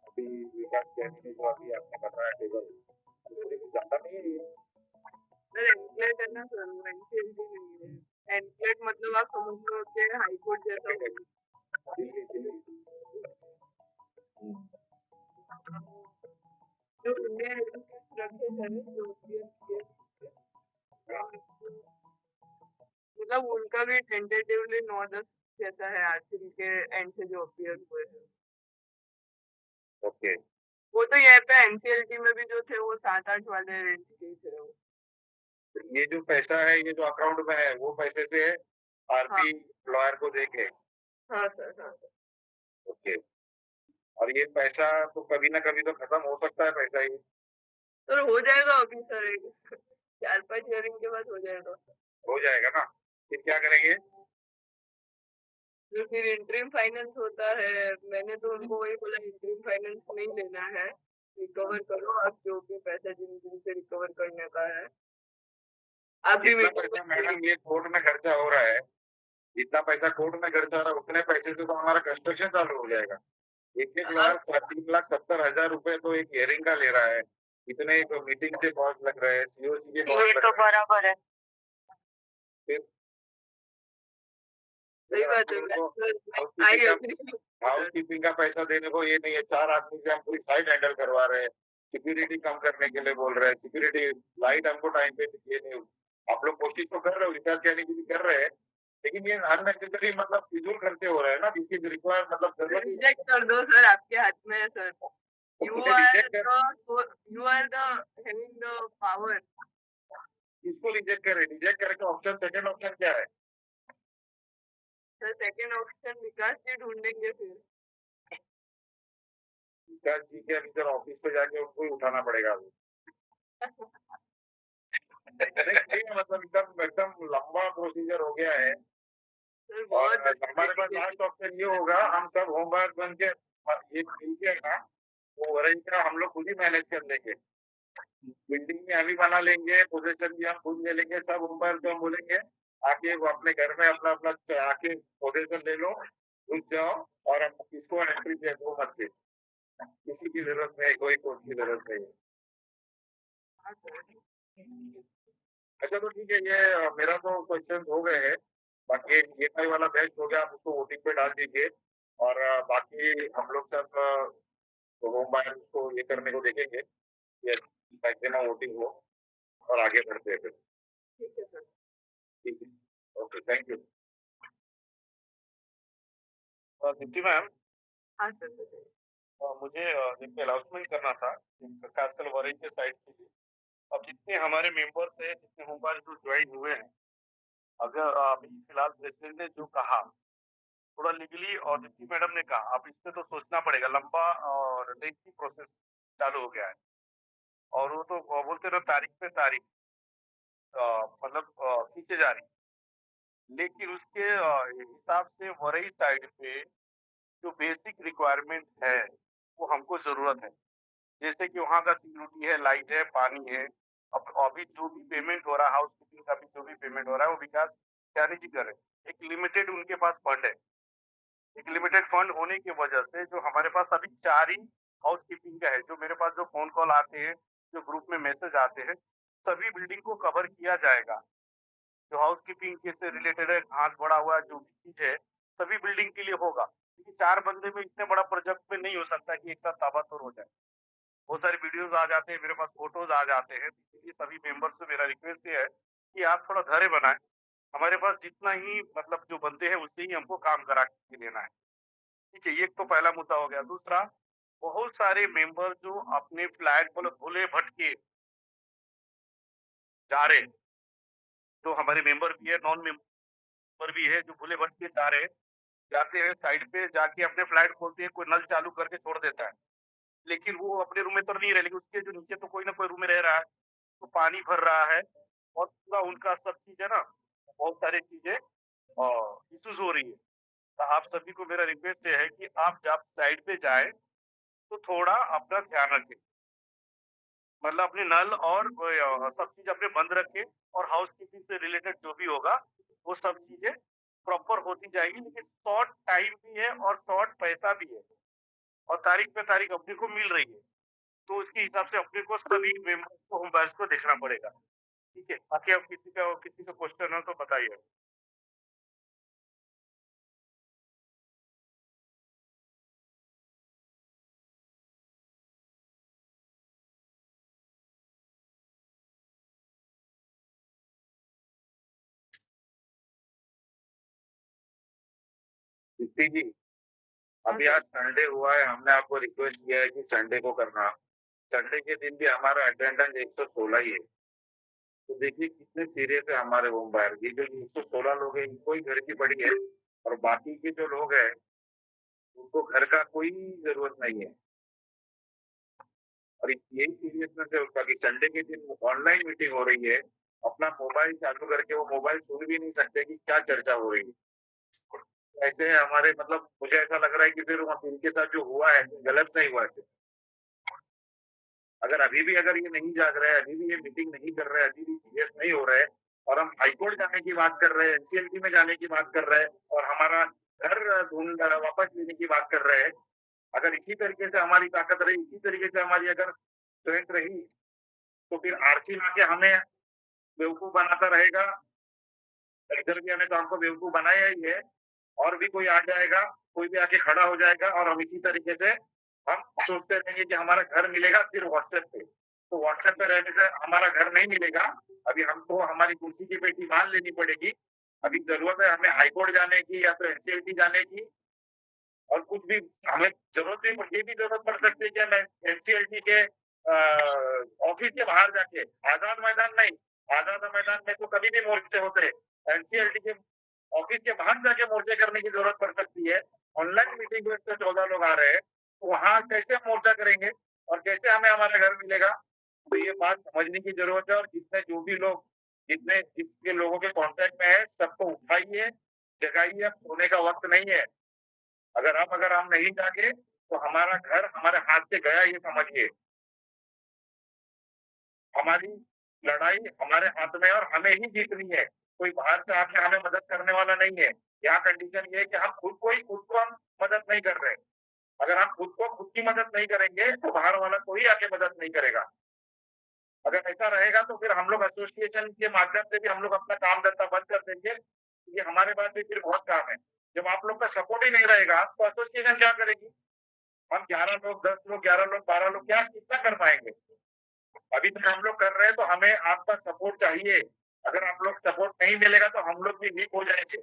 अभी विकास जैनी जो अभी आपने बताया टेबल थोड़ी ज्यादा नहीं है? सर एनक्लेट है ना सर, वो एनसीएलटी नहीं है। एनक्लेट मतलब आप समझ लो कि हाई कोर्ट जैसा जो इंडियन रखे हैं मतलब उनका भी टेंटेटिवली 9-10 जैसा है आरसीबी के एंड से जो अपीयर हुए हैं। ओके, वो तो यहाँ पे एनसीएलटी में भी जो थे वो 7-8 वाले रेंज के थे। वो ये जो पैसा है ये जो अकाउंट में है वो पैसे से आरपी लॉयर को देके? हाँ सर, हाँ सर। ओके, और ये पैसा तो कभी ना कभी तो खत्म हो सकता है पैसा ही? सर हो जाएगा अभी सर 4-5 हियरिंग के बाद हो जाएगा। हो जाएगा ना? फिर क्या करेंगे? जो फिर इंटरिम फाइनेंस होता है, मैंने तो उनको वही बोला इंटरिम फाइनेंस नहीं लेना है, रिकवर करो आप जो भी पैसा जिन से रिकवर करने का है। आप भी जितना मीटिंग पैसा में मैडम ये कोर्ट में खर्चा हो रहा है, जितना पैसा कोर्ट में खर्चा हो रहा है, उतने पैसे से तो हमारा कंस्ट्रक्शन चालू हो जाएगा। 1-1 लाख 3,70,000 रुपए तो एक हियरिंग का ले रहा है। इतने तो मीटिंग से कॉस्ट लग रहे हैं, सीओसी के कॉस्ट ये लग तो रहे हैं। बराबर है, फिर सही बात है। I agree. हाउस कीपिंग का पैसा देने को ये नहीं है, 4 आदमी से हम पूरी साइट हैंडल करवा रहे हैं, सिक्योरिटी कम करने के लिए बोल रहे हैं, सिक्योरिटी लाइट हमको टाइम पे ये नहीं। आप लोग कोशिश तो कर रहे हो, विकास कहने की भी कर रहे हैं, लेकिन ये अननेसेसरी मतलब फिजूल खर्चे हो रहे हैं ना, जिसकी रिक्वायर मतलब जरूरत ही नहीं रिजेक्ट कर दो सर, आपके हाथ में है सर। है। यू मुझे आर रिजेक्ट कर, you are the having the power. किसको रिजेक्ट करे? रिजेक्ट करके ऑप्शन, सेकंड ऑप्शन क्या है? Sir second option Vikas ji ढूंढेंगे फिर। विकास जी के अभी सर ऑफिस पे जाके उनको ही उठाना पड़ेगा अभी। मतलब एकदम एकदम लंबा प्रोसीजर हो गया है। सर और बहुत हमारे पास लास्ट ऑप्शन ये होगा, हम सब होम गार्ड बन के ये मिलके ना, वो वरई का हम लोग खुद ही मैनेज कर लेंगे। बिल्डिंग में हम ही बना लेंगे, पोजीशन भी हम खुद ले लेंगे, सब होम गार्ड को हम बोलेंगे आके वो अपने घर में अपना अपना आके पोजीशन ले लो, रुक जाओ, और हम किसको एंट्री दे दो मत दे, किसी की जरूरत नहीं, कोई कोर्ट की जरूरत नहीं है। अच्छा तो ठीक है, ये मेरा तो क्वेश्चन हो गए हैं। बाकी ईएमआई वाला बेस्ट हो गया, आप उसको वोटिंग पे डाल दीजिए, और बाकी हम लोग सब होम बायर्स को ये करने को देखेंगे, ये मैक्सिमम वोटिंग हो, और आगे बढ़ते हैं फिर। ठीक है सर। ठीक है, okay, thank you. Deepti ma'am, हाँ सर बताइए। मुझे एक अनाउंसमेंट करना था, खासकर वरई के साइड के लिए। अब जितने हमारे मेंबर्स हैं, जितने होम गार्ड जो ज्वाइन हुए हैं, अगर अभी फिलहाल प्रेसिडेंट ने जो कहा, थोड़ा लीगली, और दीप्ति मैडम ने कहा, अब इसमें तो सोचना पड़ेगा, लंबा और लेंथी प्रोसेस चालू हो गया है, और वो तो बोलते ना तारीख पे तारीख मतलब खींचे जा रही, लेकिन उसके हिसाब से वरई साइड पे जो बेसिक रिक्वायरमेंट है वो हमको जरूरत है। जैसे कि वहाँ का सिक्योरिटी है, लाइट है, पानी है। अब अभी जो भी पेमेंट हो रहा है, हाउस कीपिंग का भी जो भी पेमेंट हो रहा है, वो विकास त्यागी जी कर रहे हैं। एक लिमिटेड उनके पास फंड है, एक लिमिटेड फंड होने की वजह से जो हमारे पास अभी 4 ही हाउस कीपिंग का है, जो मेरे पास जो फोन कॉल आते हैं, जो ग्रुप में मैसेज आते हैं, सभी बिल्डिंग को कवर किया जाएगा। जो हाउस कीपिंग के से रिलेटेड है, घास बढ़ा हुआ जो भी चीज है, सभी बिल्डिंग के लिए होगा, क्योंकि 4 बंदे में इतने बड़ा प्रोजेक्ट में नहीं हो सकता कि एक साथ ताबड़तोड़ हो जाए। बहुत सारे वीडियोस आ जाते हैं, मेरे पास फोटोज आ जाते हैं, इसलिए सभी मेंबर्स से मेरा रिक्वेस्ट ये है कि आप थोड़ा धैर्य बनाएं। हमारे पास जितना ही मतलब जो बंदे हैं उससे ही हमको काम करा के लेना है। ठीक है, ये तो पहला मुद्दा हो गया। दूसरा, बहुत सारे मेंबर जो अपने फ्लैट पर भूले भटके जा रहे हैं, जो हमारे मेंबर भी है, नॉन मेंबर भी है, जो भूले भटके जा रहे हैं, जाते हैं साइड पे जाके अपने फ्लैट खोलते हैं, कोई नल चालू करके छोड़ देता है, लेकिन वो अपने रूम में तो नहीं रहे, लेकिन उसके जो नीचे तो कोई ना कोई रूम में रह रहा है, तो पानी भर रहा है, और पूरा उनका सब चीज है ना, बहुत सारी चीजें इश्यूज हो रही है। तो आप सभी को मेरा रिक्वेस्ट ये है कि आप जब साइड पे जाए तो थोड़ा अपना ध्यान रखें, मतलब अपने नल और सब चीज अपने बंद रखें, और हाउस कीपिंग से रिलेटेड जो भी होगा वो सब चीजें प्रॉपर होती जाएगी। लेकिन शॉर्ट टाइम भी है और शॉर्ट पैसा भी है, और तारीख पे तारीख अपने को मिल रही है, तो उसके हिसाब से अपने को सभी मेंबर्स को, होम बायर्स को देखना पड़ेगा। ठीक है, बाकी अब किसी का क्वेश्चन हो तो बताइए। दीप्ति जी, अभी आज संडे हुआ है, हमने आपको रिक्वेस्ट किया है कि संडे को करना। संडे के दिन भी हमारा अटेंडेंस 116 ही है, तो देखिए कितने सीरियस है हमारे होम बायर। ये जो 116 लोग हैं, इनको ही घर की पड़ी है, और बाकी के जो लोग हैं उनको घर का कोई जरूरत नहीं है। और यही सीरियसनेस है उसका कि संडे के दिन ऑनलाइन मीटिंग हो रही है, अपना मोबाइल चालू करके वो मोबाइल सुन भी नहीं सकते कि क्या चर्चा हो रही है। ऐसे हमारे मतलब मुझे ऐसा लग रहा है कि फिर इनके साथ जो हुआ है गलत नहीं हुआ है। अगर अभी भी अगर ये नहीं जाग रहा है, अभी भी ये मीटिंग नहीं कर रहे हैं, अभी भी सीरियस नहीं हो रहे हैं, बात कर रहे हैं, एनसीएलटी में जाने की बात कर रहे हैं और हमारा घर ढूंढ वापस लेने की बात कर रहे हैं। अगर इसी तरीके से हमारी ताकत रही, इसी तरीके से हमारी अगर स्ट्रेंथ रही, तो फिर आरसी लाके हमें बेवकूफ बनाता रहेगा। इधर भी हमें तो हमको बेवकूफ बनाया ही है, और भी कोई आ जाएगा, कोई भी आके खड़ा हो जाएगा और हम इसी तरीके से हम सोचते रहेंगे कि हमारा घर मिलेगा सिर्फ व्हाट्सएप पे। तो व्हाट्सएप पे रहने से हमारा घर नहीं मिलेगा। अभी हमको हमारी कुर्सी की पेटी मान लेनी पड़ेगी। अभी जरूरत है हमें हाईकोर्ट जाने की या तो एनसीएलटी जाने की, और कुछ भी हमें जरूरत भी, ये भी जरूरत पड़ सकती है कि हम एनसीएलटी के ऑफिस के बाहर जाके, आजाद मैदान नहीं, आजाद मैदान में तो कभी भी मोर्चे होते हैं, एनसीएलटी के ऑफिस के बाहर जाके मोर्चे करने की जरूरत पड़ सकती है। ऑनलाइन मीटिंग में 14 लोग आ रहे हैं, तो वहां कैसे हम मोर्चा करेंगे और कैसे हमें हमारा घर मिलेगा? तो ये बात समझने की जरूरत है। और जितने जो भी लोग, जितने जिसके लोगों के कांटेक्ट में है, सबको उठाइए, जगाइए। अब सोने का वक्त नहीं है। अगर हम नहीं जागे तो हमारा घर हमारे हाथ से गया, ये समझिए। हमारी लड़ाई हमारे हाथ में और हमें ही जीतनी है। कोई बाहर से आके हमें मदद करने वाला नहीं है। यहाँ कंडीशन ये है कि हम खुद को हम मदद नहीं कर रहे। अगर हम खुद की मदद नहीं करेंगे तो बाहर वाला कोई आके मदद नहीं करेगा। अगर ऐसा रहेगा तो फिर हम लोग एसोसिएशन के माध्यम से भी हम लोग अपना काम धंधा बंद कर देंगे। ये हमारे पास भी फिर बहुत काम है। जब आप लोग का सपोर्ट ही नहीं रहेगा तो एसोसिएशन क्या करेगी? हम 11 लोग, 10 लोग, 11 लोग, 12 लोग क्या कितना कर पाएंगे? अभी तक हम लोग कर रहे हैं, तो हमें आपका सपोर्ट चाहिए। अगर आप लोग सपोर्ट नहीं मिलेगा तो हम लोग भी वीक हो जाएंगे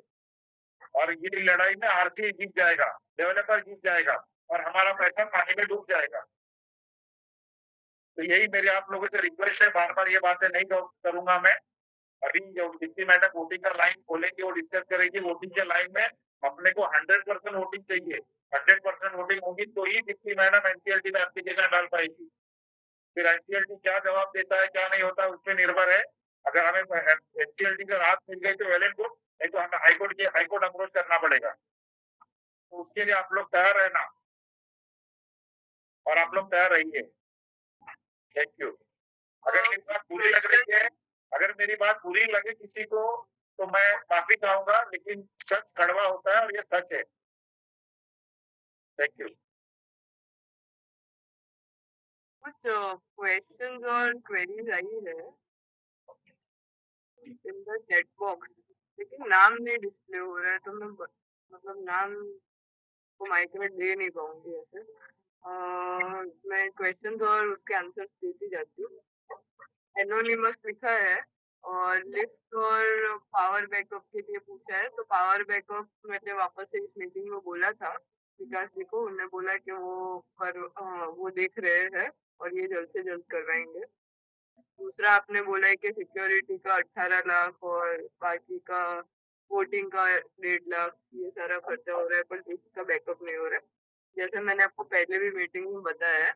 और ये लड़ाई में आरसी जीत जाएगा, डेवलपर जीत जाएगा और हमारा पैसा पानी में डूब जाएगा। तो यही मेरे आप लोगों से रिक्वेस्ट है। बार बार ये बातें नहीं करूंगा मैं। अभी जो डिप्टी मैडम वोटिंग का लाइन खोलेंगे, वो डिस्कस करेंगे। वोटिंग के लाइन में अपने को 100% वोटिंग चाहिए। 100% वोटिंग होगी तो ही डिप्टी मैडम एनसीएलटी में एप्लीकेशन डाल पाएगी। फिर एनसीएलटी क्या जवाब देता है, क्या नहीं होता, उस पर निर्भर है। अगर हमें एनसीएलटी से राहत मिल गई तो वेल एंड गुड, नहीं तो हमें हाईकोर्ट अप्रोच करना पड़ेगा। तो उसके लिए आप लोग तैयार रहना और आप लोग तैयार रहिए। Thank you. अगर मेरी बात बुरी लग रही है, अगर मेरी बात बुरी लगे किसी को, तो मैं माफी चाहूंगा, लेकिन सच कड़वा होता है और ये सच है। Thank you. कुछ क्वेश्चंस और क्वेरीज आई है इन द चैट बॉक्स, लेकिन नाम नहीं डिस्प्ले हो रहा है, तो मैं मतलब नाम को माइक में दे नहीं पाऊंगी ऐसे। मैं क्वेश्चंस और उसके आंसर्स देती जाती हूँ। एनोनिमस लिखा है और लिफ्ट और पावर बैकअप के लिए पूछा है। तो पावर बैकअप मैंने वापस से इस मीटिंग में बोला था विकास जी को, उन्होंने बोला कि वो देख रहे हैं और ये जल्द से जल्द करवाएंगे। दूसरा आपने बोला है कि सिक्योरिटी का 18 लाख और बाकी का वोटिंग का 1.5 लाख, ये सारा खर्चा हो रहा है, पर किसी का बैकअप नहीं हो रहा है। जैसे मैंने आपको पहले भी मीटिंग में बताया है,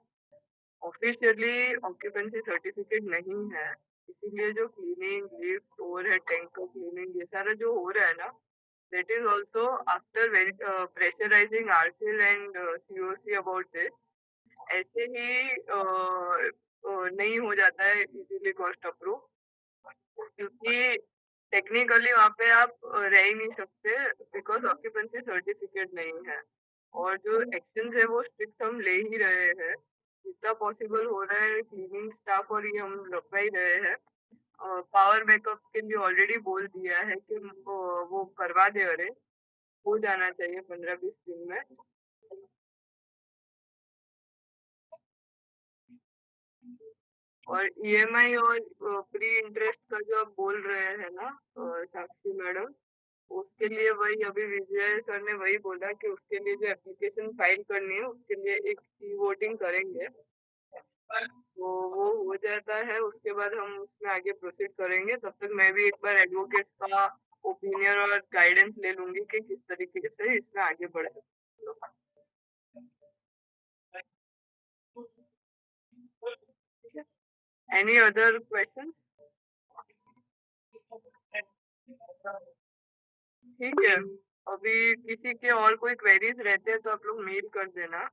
ऑफिशियली ऑक्यूपेंसी सर्टिफिकेट नहीं है, इसीलिए जो cleaning, lift, overhead tanker cleaning, ये सारा जो हो रहा है ना, that is also after pressurizing RCL and COC about this। ऐसे ही नहीं हो जाता है इजीली कॉस्ट अप्रूव, क्योंकि टेक्निकली वहाँ पे आप रह ही नहीं सकते बिकॉज ऑक्यूपेंसी सर्टिफिकेट नहीं है। और जो एक्शन है वो स्ट्रिक्ट हम ले ही रहे हैं, जितना पॉसिबल हो रहा है क्लीनिंग स्टाफ और ये हम लगवा ही रहे हैं। पावर बैकअप के लिए ऑलरेडी बोल दिया है कि वो करवा दे, अरे हो जाना चाहिए 15-20 दिन में। और ईएमआई और प्री इंटरेस्ट का जो आप बोल रहे हैं ना साक्षी मैडम, उसके लिए वही अभी विजय सर ने वही बोला कि उसके लिए जो एप्लीकेशन फाइल करनी है उसके लिए एक ई वोटिंग करेंगे। तो वो हो जाता है, उसके बाद हम उसमें आगे प्रोसीड करेंगे। तब तक मैं भी एक बार एडवोकेट का ओपिनियन और गाइडेंस ले लूंगी कि किस तरीके से इसमें आगे बढ़ सकते। Any other question? ठीक है, अभी किसी के और कोई क्वेरीज रहते हैं तो आप लोग मेल कर देना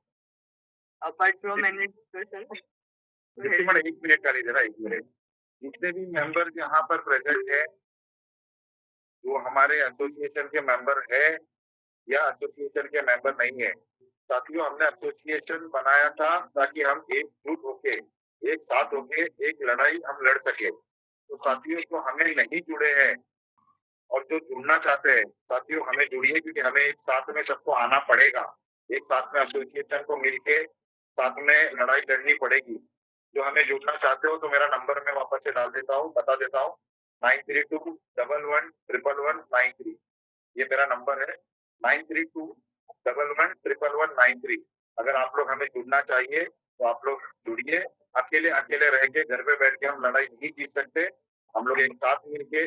अपार्ट फ्रॉम एनी डिस्कशन। एक मिनट का लीजिए ना, 1 मिनट। जितने भी मेंबर यहाँ पर प्रेजेंट है, जो हमारे एसोसिएशन के मेंबर है या एसोसिएशन के मेंबर नहीं है। साथियों, हमने एसोसिएशन बनाया था ताकि हम एकजुट होके, एक साथ होके एक लड़ाई हम लड़ सके। तो साथियों, जो हमें नहीं जुड़े हैं और जो जुड़ना चाहते हैं, साथियों हमें जुड़िए, क्योंकि हमें एक साथ में सबको आना पड़ेगा। एक साथ में एसोसिएशन को मिलके साथ में लड़ाई लड़नी पड़ेगी। जो हमें जुड़ना चाहते हो तो मेरा नंबर मैं वापस से डाल देता हूँ, बता देता हूँ, 9321111193। ये मेरा नंबर है, 9321111193। अगर आप लोग हमें जुड़ना चाहिए तो आप लोग जुड़िए। अकेले अकेले रह के घर पे बैठ के हम लड़ाई नहीं जीत सकते। हम लोग एक साथ मिलके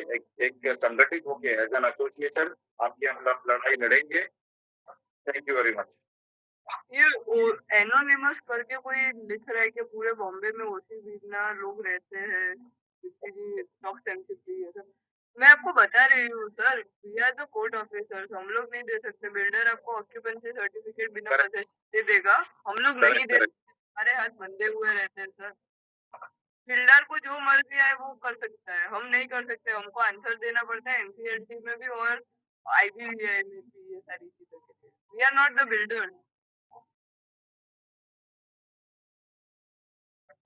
एक संगठित होके एज एन एसोसिएशन आपकी हम लड़ाई लड़ेंगे। Thank you very much. ये एनोनिमस करके कोई लिख रहा है कि पूरे बॉम्बे में ओसी बीजना लोग रहते हैं, स्टॉक सेंसिटिव है सर। मैं आपको बता रही हूँ sir, we are the court officers, हम लोग नहीं दे सकते। बिल्डर आपको ऑक्यूपेंसी सर्टिफिकेट बिना Correct. पता दे देगा, हम लोग नहीं Correct, दे correct. सकते, हमारे हाथ बंधे हुए रहते हैं सर। बिल्डर को जो मर्जी आए वो कर सकता है, हम नहीं कर सकते। हमको आंसर देना पड़ता है एनसीएलटी में भी और आईबीवीआई में भी, ये सारी चीजों के लिए। We are not the builders.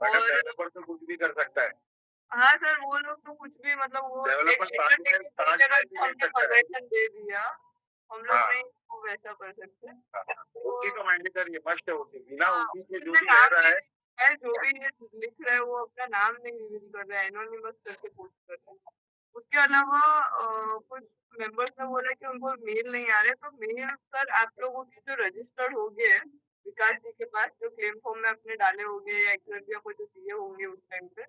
Madam, और डेवलपर तो कुछ भी कर सकता है। हाँ सर, वो लोग तो कुछ भी, मतलब वो डेवलपर ताजमहल जगह ताजमहल भी ले हमने सकता है। पोजेशन दे दिया, हम लोग हाँ। नहीं वो वैसा कर सकते। ओसी तो मैंडेटरी है, मस्ट है ओसी। बिना हाँ, ओसी के जो उसमें भी रह नाम रहा है, है, जो भी ये लिख रहा है वो अपना नाम नहीं रिवील कर रहा है, एनोनिमस करके पोस्ट कर रहा है। उसके अलावा कुछ मेंबर्स ने बोला कि उनको मेल नहीं आ रहे, तो मेल सर आप लोगों की जो रजिस्टर्ड हो गए हैं विकास जी के पास, जो क्लेम फॉर्म में अपने डाले होंगे या एक्सर्बिया को जो दिए होंगे उस टाइम पे,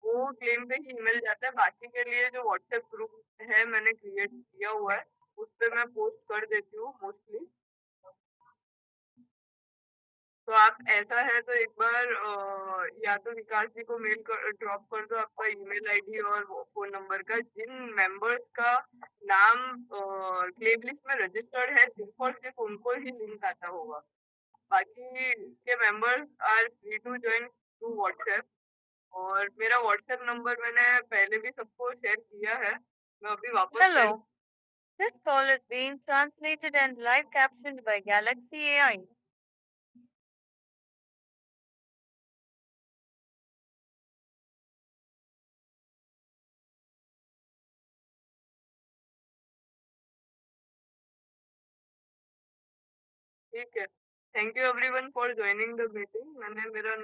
वो क्लेम पे ही ईमेल जाता है। बाकी के लिए जो व्हाट्सएप ग्रुप है मैंने क्रिएट किया हुआ है, उस पर मैं पोस्ट कर देती हूँ मोस्टली। तो आप ऐसा है तो एक बार या तो विकास जी को मेल ड्रॉप कर दो आपका ईमेल आईडी और फोन नंबर का, जिन मेंबर्स का नाम क्लेम लिस्ट में रजिस्टर्ड है सिर्फ और सिर्फ उनको ही लिंक आता होगा। बाकी के members are free to join through WhatsApp. और मेरा व्हाट्सएप नंबर मैंने पहले भी सबको शेयर किया है, मैं अभी वापस Hello. Share. This call is being translated and live captioned by Galaxy AI. ठीक है, thank you everyone for joining the meeting. मैंने मेरा